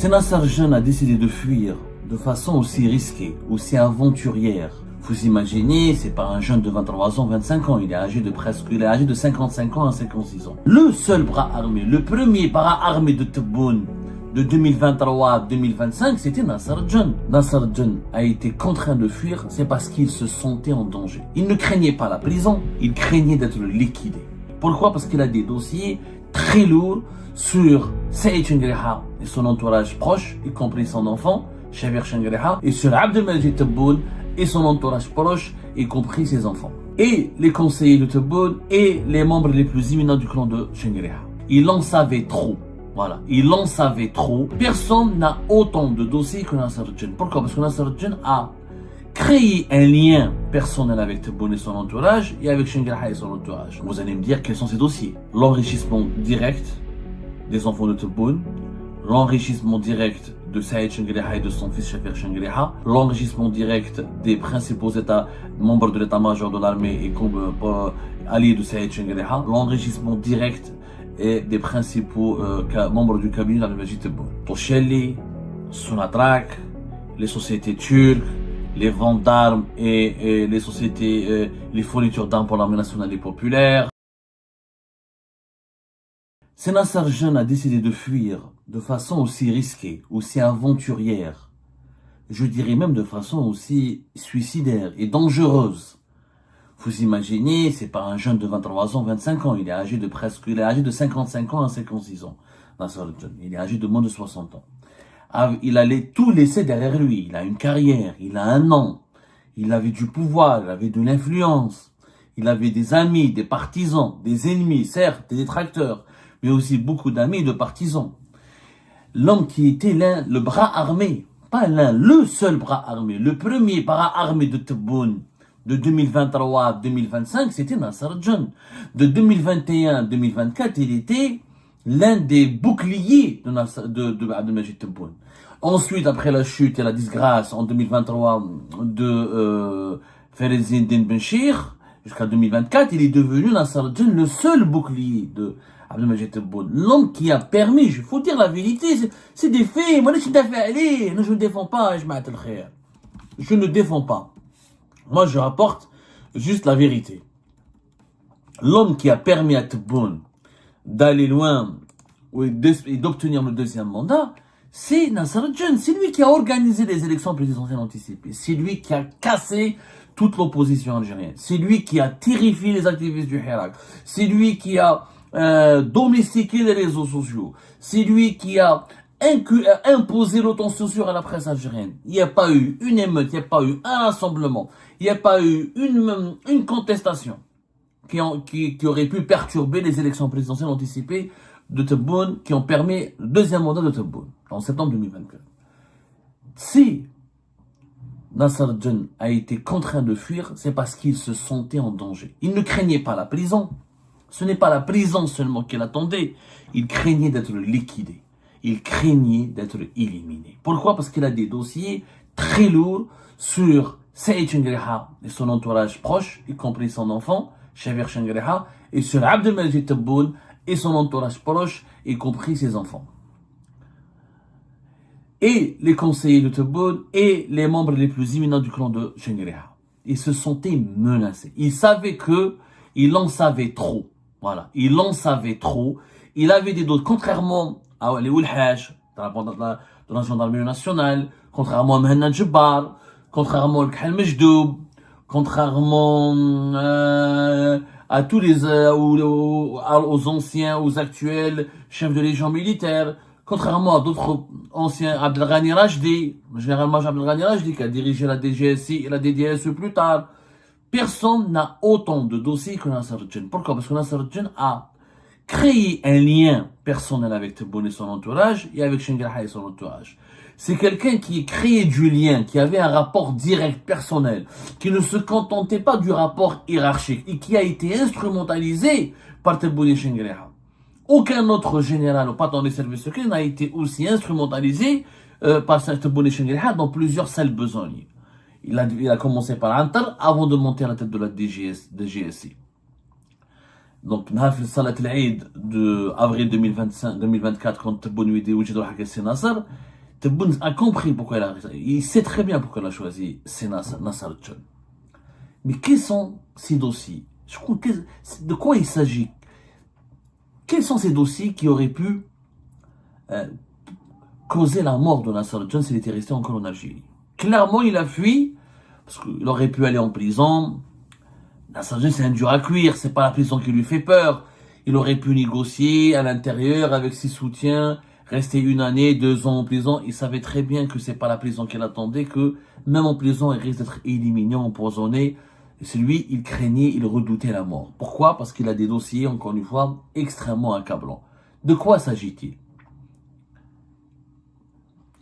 Si Nasser Jeune a décidé de fuir de façon aussi risquée, aussi aventurière, vous imaginez, c'est pas un jeune de 23 ans, 25 ans, il est âgé de 55 ans à 56 ans. Le seul bras armé, le premier bras armé de Tebboune de 2023 à 2025, c'était Nasser Jeune. Nasser Jeune a été contraint de fuir, c'est parce qu'il se sentait en danger. Il ne craignait pas la prison, il craignait d'être liquidé. Pourquoi? Parce qu'il a des dossiers très lourds sur Saïd Chengriha et son entourage proche, y compris son enfant, Chabir Chengriha, et sur Abdelmajid Tebboune et son entourage proche, y compris ses enfants. Et les conseillers de Tebboune et les membres les plus éminents du clan de Chengriha. Il en savait trop. Voilà, il en savait trop. Personne n'a autant de dossiers que Nasser Jeune. Pourquoi? Parce que Nasser Jeune a créé un lien personnel avec Tebboune et son entourage et avec Chengriha et son entourage. Vous allez me dire quels sont ces dossiers. L'enrichissement direct des enfants de Tebboune, l'enrichissement direct de Saïd Chengriha et de son fils Chabir Chengriha, l'enrichissement direct des principaux membres de l'état-major de l'armée et alliés de Saïd Chengriha, l'enrichissement direct et des principaux membres du cabinet d'Abdelmajid Tebboune. Toshelli, Sonatrach, les sociétés turques, les ventes d'armes et les sociétés, les fournitures d'armes pour l'armée nationale et populaire. Si Nasser Jeune a décidé de fuir de façon aussi risquée, aussi aventurière, je dirais même de façon aussi suicidaire et dangereuse, vous imaginez, c'est pas un jeune de 23 ans, 25 ans, il est âgé de 55 ans à 56 ans, Nasser Jeune, il est âgé de moins de 60 ans. Il allait tout laisser derrière lui, il a une carrière, il a un nom, il avait du pouvoir, il avait de l'influence, il avait des amis, des partisans, des ennemis, certes, des détracteurs, mais aussi beaucoup d'amis et de partisans. L'homme qui était le bras armé, pas le seul bras armé, le premier bras armé de Tebboune de 2023 à 2025, c'était Nasser Jeune. De 2021 à 2024, il était l'un des boucliers de Abdelmajid Tebboune. Ensuite, après la chute et la disgrâce en 2023 de Ferezdine Benchir, jusqu'à 2024, il est devenu Nasser Jeune le seul bouclier de Abdelmajid Tebboune. L'homme qui a permis, il faut dire la vérité, c'est des faits. Moi, je ne défends pas, je ne défends pas. Moi, je rapporte juste la vérité. L'homme qui a permis à Tebboune d'aller loin et d'obtenir le deuxième mandat, c'est Nasser Jeune. C'est lui qui a organisé les élections présidentielles anticipées. C'est lui qui a cassé toute l'opposition algérienne. C'est lui qui a terrifié les activistes du Hirak. C'est lui qui a domestiqué les réseaux sociaux. C'est lui qui a imposé l'autocensure à la presse algérienne. Il n'y a pas eu une émeute, il n'y a pas eu un rassemblement, il n'y a pas eu une contestation qui aurait pu perturber les élections présidentielles anticipées de Tebboune, qui ont permis le deuxième mandat de Tebboune en septembre 2024. Si Nasser Jeune a été contraint de fuir, c'est parce qu'il se sentait en danger. Il ne craignait pas la prison. Ce n'est pas la prison seulement qu'il attendait. Il craignait d'être liquidé. Il craignait d'être éliminé. Pourquoi? Parce qu'il a des dossiers très lourds sur Saïd Chengriha et son entourage proche, y compris son enfant, Chabir Chengriha, et sur Abdelmajid Tebboune et son entourage proche, y compris ses enfants. Et les conseillers de Tebboune et les membres les plus éminents du clan de Chengriha. Ils se sentaient menacés. Ils savaient il en savait trop. Voilà, il en savait trop. Il avait des doutes, contrairement à les Oulhaj, de la gendarmerie nationale, contrairement à Mohamed Jabbar, contrairement à Khal Majdoub, contrairement à tous aux anciens, aux actuels chefs de légion militaire, contrairement à d'autres anciens, Abdelghani Rajdi, généralement Abdelghani Rajdi, qui a dirigé la DGSI et la DDSE plus tard. Personne n'a autant de dossiers que Nasser Jeune. Pourquoi? Parce que Nasser Jeune a créé un lien personnel avec Tebboune et son entourage et avec Chengriha et son entourage. C'est quelqu'un qui créait du lien, qui avait un rapport direct, personnel, qui ne se contentait pas du rapport hiérarchique et qui a été instrumentalisé par Tebboune et Chengriha. Aucun autre général ou patron des services secrets n'a été aussi instrumentalisé par Tebboune et Chengriha dans plusieurs sales besognes. Il a commencé par Antar avant de monter à la tête de la DGSI. Donc, Nahaf Salat al-Eid de avril 2024, quand Tebboune Widi Oujid Nasser, Tebboune a compris pourquoi il sait très bien pourquoi il a choisi Nasser John. Mais quels sont ces dossiers? De quoi il s'agit? Quels sont ces dossiers qui auraient pu causer la mort de Nasser John s'il était resté encore en Algérie? Clairement, il a fui, parce qu'il aurait pu aller en prison. Nasser John, c'est un dur à cuire, c'est pas la prison qui lui fait peur. Il aurait pu négocier à l'intérieur avec ses soutiens, rester 1 année, 2 ans en prison. Il savait très bien que c'est pas la prison qu'il attendait, que même en prison, il risque d'être éliminé, empoisonné. C'est lui, il craignait, il redoutait la mort. Pourquoi? Parce qu'il a des dossiers, encore une fois, extrêmement accablants. De quoi s'agit-il?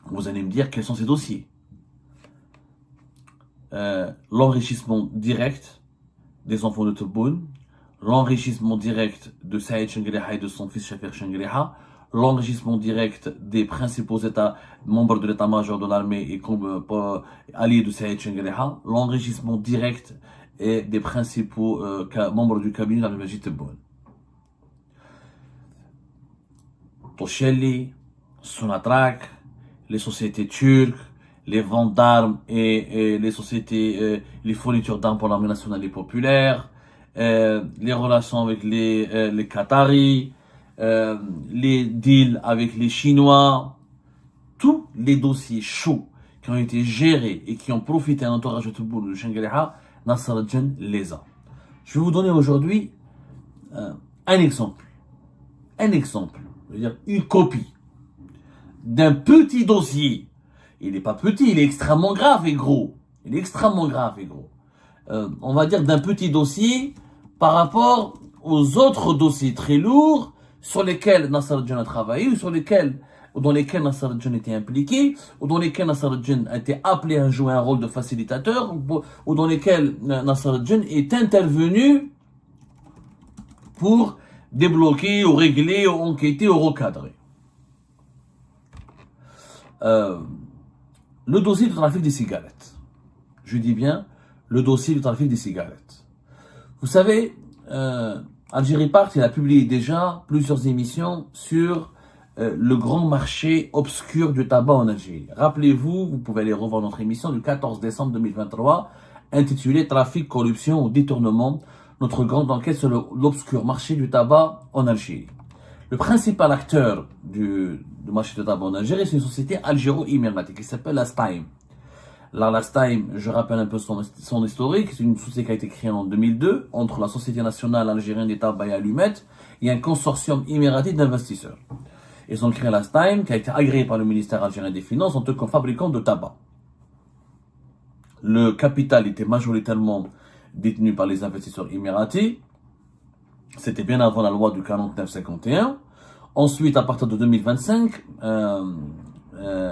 Vous allez me dire quels sont ces dossiers. L'enrichissement direct des enfants de Tebboune, l'enrichissement direct de Saïd Chengriha et de son fils Shafir Chengriha, l'enrichissement direct des principaux États membres de l'état-major de l'armée et alliés de Saïd Chengriha, l'enrichissement direct des principaux membres du cabinet d'Abdelmajid Tebboune. Toshelli, Sonatrach, les sociétés turques, les ventes d'armes et les sociétés, les fournitures d'armes pour l'armée nationale et populaire, les relations avec les Qataris, les deals avec les Chinois, tous les dossiers chauds qui ont été gérés et qui ont profité à l'entourage de Tebboune de Chengriha, Nasser John les a. Je vais vous donner aujourd'hui un exemple. Je veux dire une copie d'un petit dossier. Il n'est pas petit, il est extrêmement grave et gros. On va dire d'un petit dossier par rapport aux autres dossiers très lourds sur lesquels Nasser John a travaillé ou dans lesquels Nasser John était impliqué, ou dans lesquels Nasser John a été appelé à jouer un rôle de facilitateur, ou dans lesquels Nasser John est intervenu pour débloquer, ou régler, ou enquêter, ou recadrer. Le dossier du trafic des cigarettes. Je dis bien, le dossier du trafic des cigarettes. Vous savez, Algérie Part, il a publié déjà plusieurs émissions sur le grand marché obscur du tabac en Algérie. Rappelez-vous, vous pouvez aller revoir notre émission du 14 décembre 2023, intitulée Trafic, corruption ou détournement, notre grande enquête sur l'obscur marché du tabac en Algérie. Le principal acteur du marché du tabac en Algérie, c'est une société algéro-émiratie qui s'appelle Lastaim. Lastaim, je rappelle un peu son historique, c'est une société qui a été créée en 2002 entre la Société nationale algérienne des tabacs et allumettes et un consortium émirati d'investisseurs. Ils ont créé Lastaim, qui a été agréé par le ministère algérien des Finances en tant que fabricant de tabac. Le capital était majoritairement détenu par les investisseurs émiratis. C'était bien avant la loi du 49-51. Ensuite, à partir de 2025,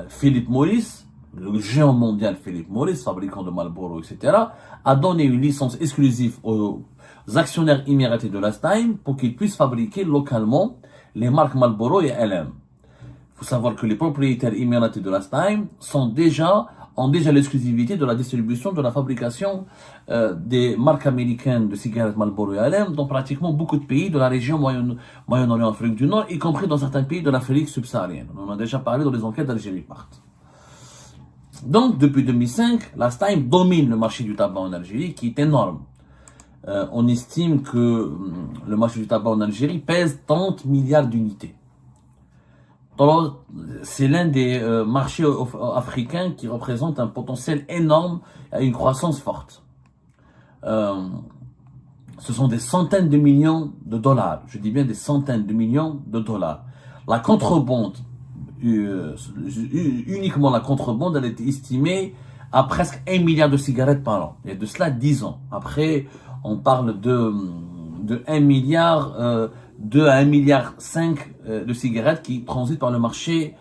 Philip Morris, le géant mondial Philip Morris, fabricant de Marlboro, etc., a donné une licence exclusive aux actionnaires émiratis de Lastaim pour qu'ils puissent fabriquer localement les marques Marlboro et LM. Il faut savoir que les propriétaires émiratis de Lastaim ont déjà l'exclusivité de la distribution de la fabrication des marques américaines de cigarettes Marlboro et LM dans pratiquement beaucoup de pays de la région Moyen-Orient, Afrique du Nord, y compris dans certains pays de l'Afrique subsaharienne. On en a déjà parlé dans les enquêtes d'Algérie Part. Donc, depuis 2005, Lastaim domine le marché du tabac en Algérie, qui est énorme. On estime que le marché du tabac en Algérie pèse 30 milliards d'unités. C'est l'un des marchés africains qui représente un potentiel énorme et une croissance forte. Ce sont des centaines de millions de dollars. Je dis bien des centaines de millions de dollars. La contrebande, uniquement la contrebande, elle est estimée à presque 1 milliard de cigarettes par an. Il y a de cela 10 ans. Après, on parle de 1 milliard, 2 à 1 milliard 5 de cigarettes qui transitent par le marché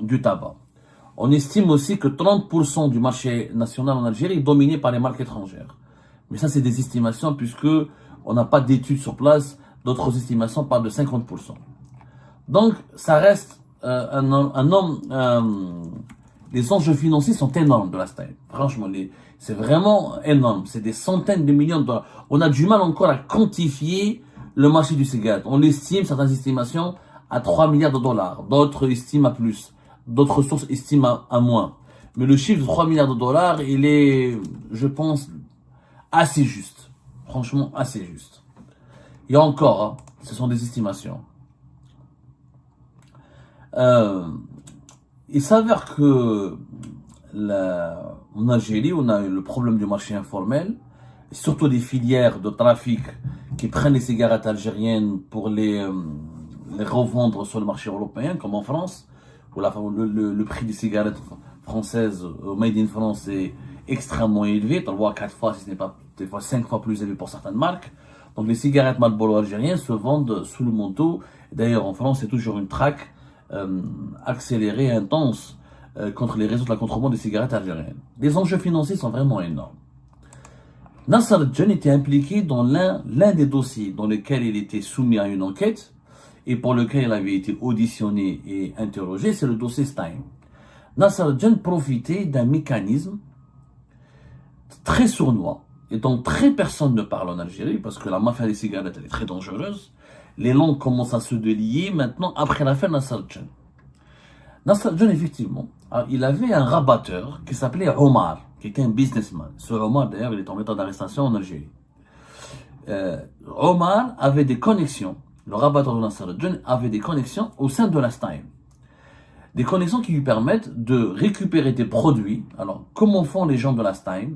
du tabac. On estime aussi que 30% du marché national en Algérie est dominé par les marques étrangères. Mais ça, c'est des estimations puisque on n'a pas d'études sur place. D'autres estimations parlent de 50%. Donc, ça reste les enjeux financiers sont énormes de Lastaim. Franchement, c'est vraiment énorme. C'est des centaines de millions de dollars. On a du mal encore à quantifier le marché du cigarette. On l'estime, certaines estimations, à 3 milliards de dollars. D'autres estiment à plus. D'autres sources estiment à moins. Mais le chiffre de 3 milliards de dollars, il est, je pense, assez juste. Franchement, assez juste. Et encore, hein, ce sont des estimations. Il s'avère que en Algérie, on a le problème du marché informel, surtout des filières de trafic qui prennent les cigarettes algériennes pour les revendre sur le marché européen, comme en France, où le prix des cigarettes françaises made in France est extrêmement élevé, on le voit 4 fois, si ce n'est pas des fois 5 fois plus élevé pour certaines marques. Donc les cigarettes Marlboro algériennes se vendent sous le manteau. D'ailleurs, en France, c'est toujours une traque accélérée, intense, contre les réseaux de la contrebande des cigarettes algériennes. Les enjeux financiers sont vraiment énormes. Nasser Al-Jen était impliqué dans l'un des dossiers dans lesquels il était soumis à une enquête et pour lequel il avait été auditionné et interrogé, c'est le dossier Stein. Nasser Al-Jen profitait d'un mécanisme très sournois et dont très personne ne parle en Algérie parce que la mafia des cigarettes elle est très dangereuse. Les langues commencent à se délier maintenant après l'affaire Nasser Al-Jen. Nasser Al-Jen, effectivement, il avait un rabatteur qui s'appelait Omar, qui était un businessman. Ce Omar, d'ailleurs, il est en état d'arrestation en Algérie. Omar avait des connexions, le rabatteur de Nasser Al-Jen avait des connexions au sein de la Stein. Des connexions qui lui permettent de récupérer des produits. Alors, comment font les gens de la Stein?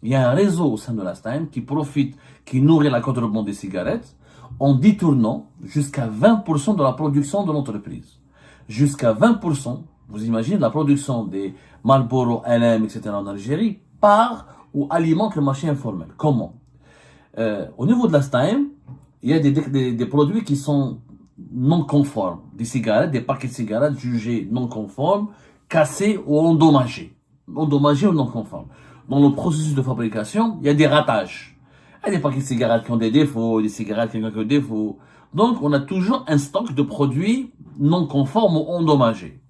Il y a un réseau au sein de la Stein qui profite, qui nourrit la contrebande des cigarettes en détournant jusqu'à 20% de la production de l'entreprise. Jusqu'à 20%, vous imaginez, la production des Marlboro, LM, etc. en Algérie part ou alimente le marché informel. Comment? Au niveau de la Stein, il y a des produits qui sont non conformes. Des cigarettes, des paquets de cigarettes jugés non conformes, cassés ou endommagés. Endommagés ou non conformes. Dans le processus de fabrication, il y a des ratages. Il y a des paquets de cigarettes qui ont des défauts, des cigarettes qui ont quelques défauts. Donc, on a toujours un stock de produits non conformes ou endommagés.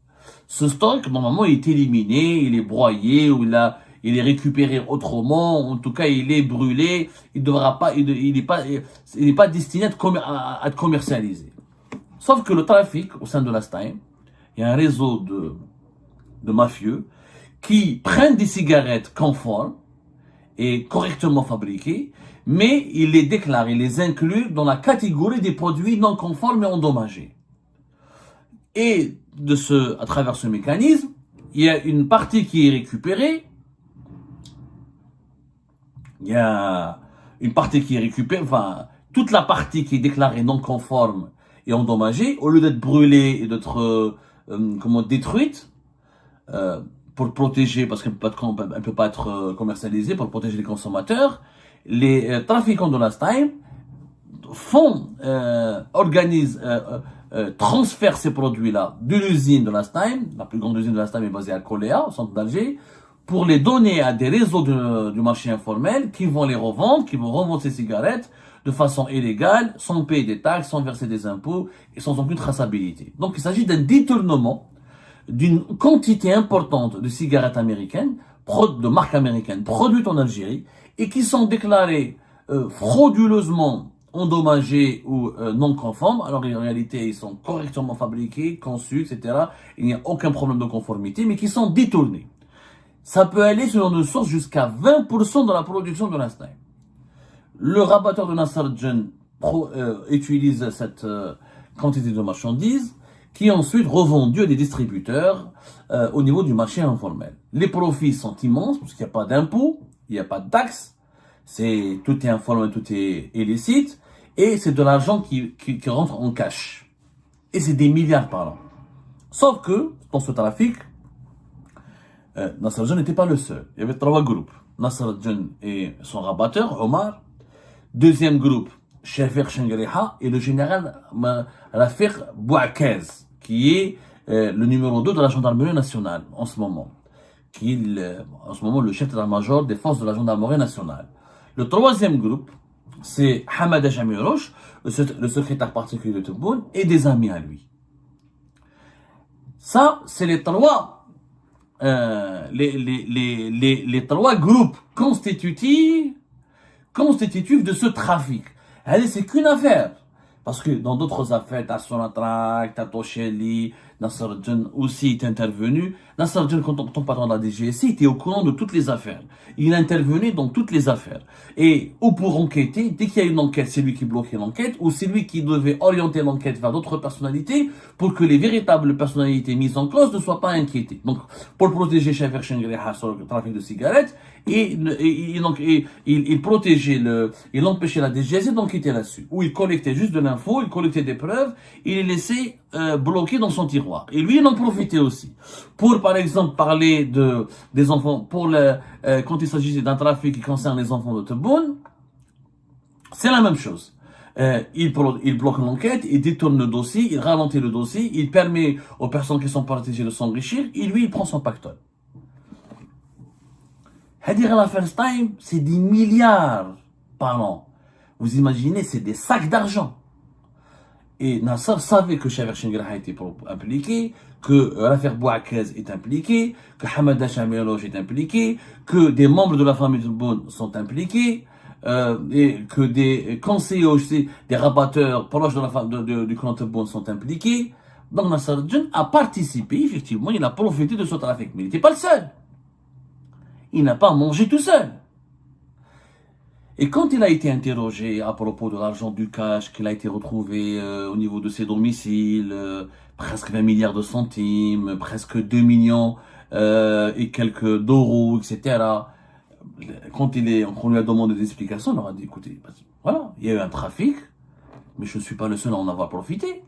Ce stock, normalement, il est éliminé, il est broyé, ou il est récupéré autrement, en tout cas, il est brûlé, il n'est pas destiné à être commercialisé. Sauf que le trafic, au sein de la Stein, il y a un réseau de mafieux qui prennent des cigarettes conformes et correctement fabriquées, mais ils les déclarent, ils les incluent dans la catégorie des produits non conformes et endommagés. Et à travers ce mécanisme, il y a une partie qui est récupérée. Il y a une partie qui est récupérée, enfin, toute la partie qui est déclarée non conforme et endommagée, au lieu d'être brûlée et d'être, détruite, pour protéger, parce qu'elle ne peut pas être commercialisée, pour protéger les consommateurs, les trafiquants de la Stein transfèrent ces produits-là de l'usine de la Stein, la plus grande usine de la Stein est basée à Koléa, au centre d'Alger, pour les donner à des réseaux du marché informel qui vont les revendre, qui vont revendre ces cigarettes de façon illégale, sans payer des taxes, sans verser des impôts et sans aucune traçabilité. Donc il s'agit d'un détournement d'une quantité importante de cigarettes américaines, de marques américaines, produites en Algérie, et qui sont déclarées frauduleusement endommagées ou non conformes, alors en réalité ils sont correctement fabriqués, conçus, etc. Il n'y a aucun problème de conformité, mais qui sont détournés. Ça peut aller selon nos sources jusqu'à 20% de la production de la Stein. Le rabatteur de Nasser Al-Jen utilise cette quantité de marchandises qui est ensuite revendu à des distributeurs au niveau du marché informel. Les profits sont immenses parce qu'il n'y a pas d'impôts, il n'y a pas de taxes, tout est informel, tout est illicite, et c'est de l'argent qui rentre en cash. Et c'est des milliards par an. Sauf que, dans ce trafic, Nasser Al-Jen n'était pas le seul. Il y avait 3 groupes. Nasser Al-Jen et son rabatteur, Omar. Deuxième groupe, Chafir Chengriha et le général Rafik Bouakez, qui est le numéro 2 de la gendarmerie nationale en ce moment. Qui est en ce moment le chef d'état-major des forces de la gendarmerie nationale. Le troisième groupe, c'est Hamada Jamirouche, le secrétaire particulier de Tebboune, et des amis à lui. Ça, c'est les trois groupes constitutifs de ce trafic. Allez, c'est qu'une affaire. Parce que dans d'autres affaires, t'as Sonatrach, t'as Tosheli, Nasser al-Djan aussi est intervenu. Nasser al-Djan, quand on parle de la DGSI, était au courant de toutes les affaires. Il intervenait dans toutes les affaires. Et, ou pour enquêter, dès qu'il y a une enquête, c'est lui qui bloquait l'enquête, ou c'est lui qui devait orienter l'enquête vers d'autres personnalités pour que les véritables personnalités mises en cause ne soient pas inquiétées. Donc, pour protéger Shafer Shengriha sur le trafic de cigarettes, il protégeait il empêchait la DGSI d'enquêter là-dessus. Ou il collectait juste de l'info, il collectait des preuves, il les laissait bloqués dans son tiroir. Et lui, il en profitait aussi. Pour, par exemple, parler des enfants, quand il s'agissait d'un trafic qui concerne les enfants de Tebboune, c'est la même chose. Il bloque l'enquête, il détourne le dossier, il ralentit le dossier, il permet aux personnes qui sont protégées de s'enrichir, et lui, il prend son pactole. Hadir la first time, c'est des milliards par an. Vous imaginez, c'est des sacs d'argent. Et Nasser savait que Shafer Shengriha était impliqué, que l'affaire Bouakez est impliquée, que Hamada Chamiroj est impliqué, que des membres de la famille Tebboune sont impliqués, et que des conseillers aussi, des rabatteurs proches du clan Tebboune sont impliqués. Donc Nasser al-Djan a participé, effectivement, il a profité de ce trafic. Mais il n'était pas le seul. Il n'a pas mangé tout seul. Et quand il a été interrogé à propos de l'argent du cash qu'il a été retrouvé au niveau de ses domiciles, presque 20 milliards de centimes, presque 2 millions et quelques d'euros, etc. Quand on lui a demandé des explications, on leur a dit, écoutez, voilà, il y a eu un trafic, mais je ne suis pas le seul à en avoir profité.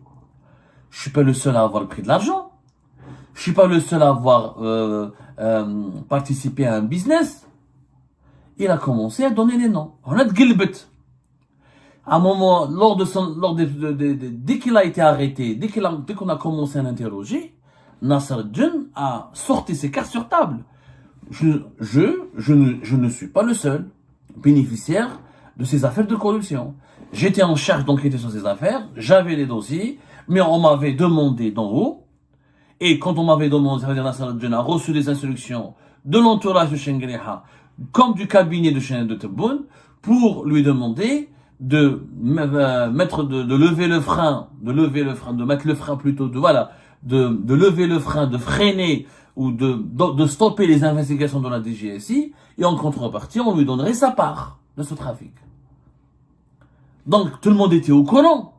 Je ne suis pas le seul à avoir pris de l'argent. Je ne suis pas le seul à avoir participé à un business. Il a commencé à donner les noms. On a de Gilbert. À un moment, dès qu'il a été arrêté, dès qu'on a commencé à l'interroger, Nasser al-Djan a sorti ses cartes sur table. Je ne suis pas le seul bénéficiaire de ces affaires de corruption. J'étais en charge d'enquêter sur ces affaires, j'avais les dossiers, mais on m'avait demandé d'en haut, et quand on m'avait demandé, ça veut dire Nasser al-Djan a reçu des instructions de l'entourage de Shengriha, comme du cabinet de Tebboune, pour lui demander de lever le frein, de lever le frein, de freiner ou de stopper les investigations de la DGSI, et en contrepartie, on lui donnerait sa part de ce trafic. Donc, tout le monde était au courant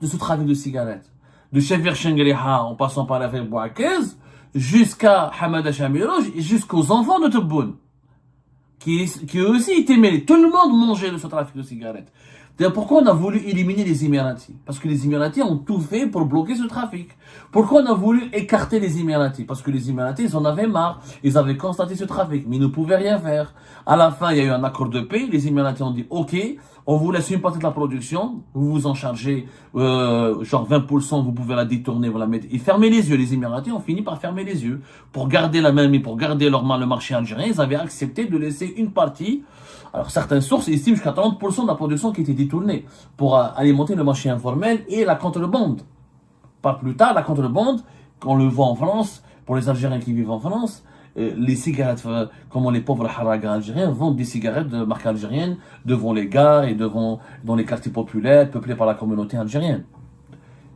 de ce trafic de cigarettes. De Shafer Shengriha, en passant par l'affaire Bouakez, jusqu'à Hamada Chamiroj, et jusqu'aux enfants de Tebboune, qui eux aussi étaient mêlés. Tout le monde mangeait de ce trafic de cigarettes. D'ailleurs, pourquoi on a voulu éliminer les Émiratis? Parce que les Émiratis ont tout fait pour bloquer ce trafic. Pourquoi on a voulu écarter les Émiratis? Parce que les Émiratis, ils en avaient marre. Ils avaient constaté ce trafic, mais ils ne pouvaient rien faire. À la fin, il y a eu un accord de paix. Les Émiratis ont dit, OK, on vous laisse une partie de la production. Vous vous en chargez, genre 20%, vous pouvez la détourner, vous la mettez. Et fermez les yeux. Les Émiratis ont fini par fermer les yeux. Pour garder la même et pour garder le marché algérien, ils avaient accepté de laisser une partie. Alors, certaines sources estiment jusqu'à 30% de la production qui était détournée pour alimenter le marché informel et la contrebande. Pas plus tard, la contrebande, qu'on le voit en France, pour les Algériens qui vivent en France, les cigarettes, comment les pauvres haragas algériens vendent des cigarettes de marque algérienne devant les gares et dans les quartiers populaires peuplés par la communauté algérienne.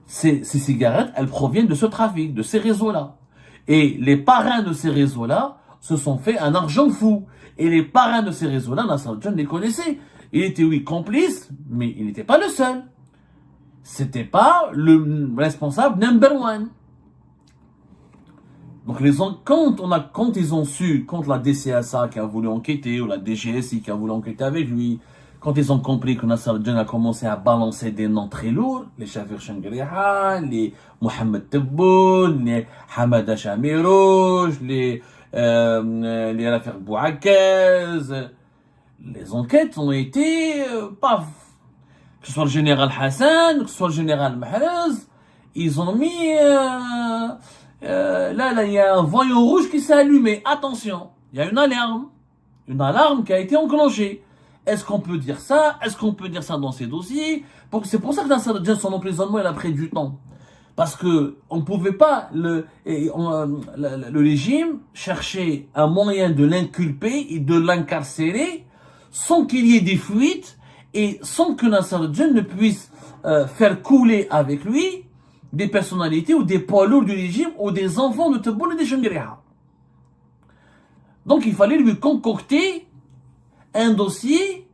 Ces cigarettes, elles proviennent de ce trafic, de ces réseaux-là. Et les parrains de ces réseaux-là se sont fait un argent fou. Et les parrains de ces réseaux-là, Nasser al-Djan les connaissait. Il était, oui, complice, mais il n'était pas le seul. C'était pas le responsable number one. Donc, quand ils ont su, quand la DCSA qui a voulu enquêter, ou la DGSI qui a voulu enquêter avec lui, quand ils ont compris que Nasser al-Djan a commencé à balancer des noms très lourds, les Shafer Shengriha, les Mohamed Tebboune, les Hamada Chamiroj, les affaires Bouakez, les enquêtes ont été paf. Que ce soit le général Hassan, que ce soit le général Mahrez, ils ont mis là il y a un voyant rouge qui s'est allumé. Attention, il y a une alarme qui a été enclenchée. Est-ce qu'on peut dire ça? Est-ce qu'on peut dire ça dans ces dossiers? C'est pour ça que Nasser al-Djan, son emprisonnement, il a pris du temps. Parce que on pouvait pas, le régime cherchait un moyen de l'inculper et de l'incarcérer sans qu'il y ait des fuites et sans que Nasser al-Djan ne puisse faire couler avec lui des personnalités ou des poids lourds du régime ou des enfants de Tebboune et des Shangriha. Donc il fallait lui concocter un dossier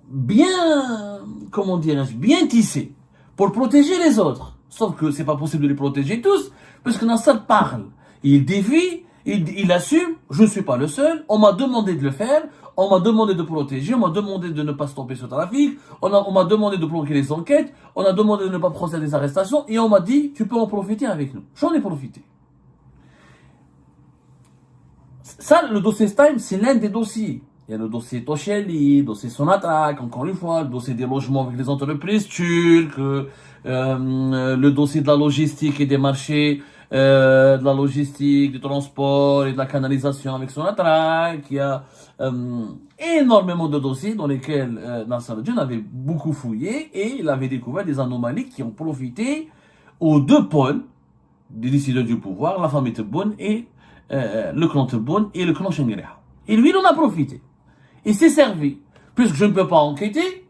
bien, comment dirais-je, bien tissé pour protéger les autres. Sauf que c'est pas possible de les protéger tous, parce que Nasser parle, il défie, il assume, je ne suis pas le seul, on m'a demandé de le faire, on m'a demandé de protéger, on m'a demandé de ne pas stopper ce trafic, on m'a demandé de bloquer les enquêtes, on a demandé de ne pas procéder à des arrestations, et on m'a dit, tu peux en profiter avec nous. J'en ai profité. Ça, le dossier Time, c'est l'un des dossiers. Il y a le dossier Tosheli, le dossier Sonatrach, encore une fois, le dossier des logements avec les entreprises turques, le dossier de la logistique et des marchés, de la logistique, du transport et de la canalisation avec Sonatrach. Il y a énormément de dossiers dans lesquels Nasser al-Din avait beaucoup fouillé et il avait découvert des anomalies qui ont profité aux deux pôles des décideurs du pouvoir, la famille Tebboune et le clan Tebboune et le clan Shangriha. Et lui, il en a profité. Il s'est servi. Puisque je ne peux pas enquêter,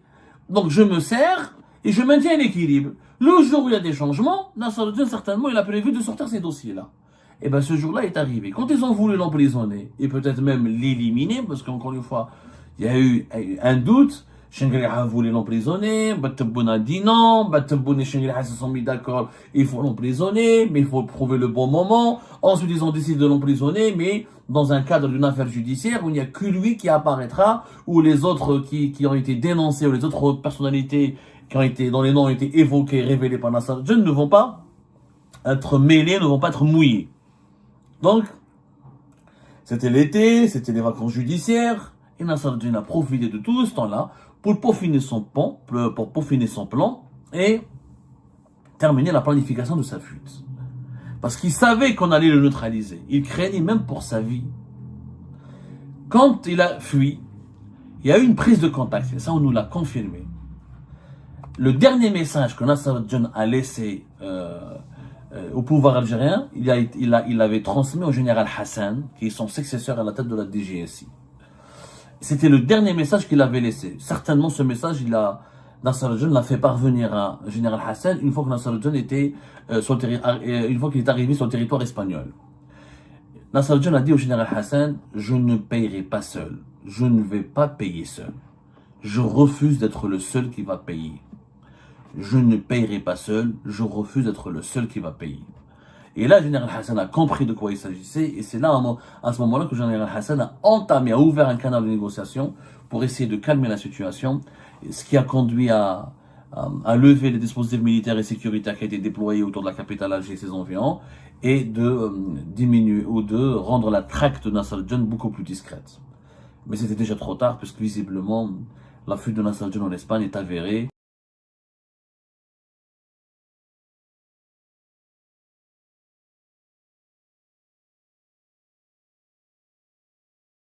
donc je me sers et je maintiens l'équilibre. Le jour où il y a des changements, Nasser al-Din, certainement, il a prévu de sortir ces dossiers-là. Et bien ce jour-là est arrivé. Quand ils ont voulu l'emprisonner, et peut-être même l'éliminer, parce qu'encore une fois, il y a eu un doute, Shangriha voulait l'emprisonner, Tebboune a dit non, Tebboune et Shangriha se sont mis d'accord, il faut l'emprisonner, mais il faut prouver le bon moment. Ensuite, ils ont décidé de l'emprisonner, mais dans un cadre d'une affaire judiciaire où il n'y a que lui qui apparaîtra, ou les autres qui ont été dénoncés, ou les autres personnalités dont les noms ont été évoqués, révélés par Nasser al-Din, ne vont pas être mêlés, ne vont pas être mouillés. Donc, c'était l'été, c'était les vacances judiciaires, et Nasser al-Din a profité de tout ce temps-là pour peaufiner son plan et terminer la planification de sa fuite. Parce qu'il savait qu'on allait le neutraliser. Il craignait même pour sa vie. Quand il a fui, il y a eu une prise de contact, et ça on nous l'a confirmé. Le dernier message que Nasser al-Din a laissé au pouvoir algérien, il l'avait transmis au général Hassan, qui est son successeur à la tête de la DGSI. C'était le dernier message qu'il avait laissé. Certainement, ce message, Nasser al-Din l'a fait parvenir à général Hassan une fois que Nasser al-Din une fois qu'il est arrivé sur le territoire espagnol. Nasser al-Din a dit au général Hassan, je ne payerai pas seul. Je ne vais pas payer seul. Je refuse d'être le seul qui va payer. Je ne payerai pas seul. Je refuse d'être le seul qui va payer. Et là, le général Hassan a compris de quoi il s'agissait, et c'est là, à ce moment-là, que le général Hassan a ouvert un canal de négociation pour essayer de calmer la situation, ce qui a conduit à lever les dispositifs militaires et sécuritaires qui étaient déployés autour de la capitale Alger et ses environs, et de diminuer ou de rendre la traque de Nasser al-Din beaucoup plus discrète. Mais c'était déjà trop tard, puisque visiblement, la fuite de Nasser al-Din en Espagne est avérée.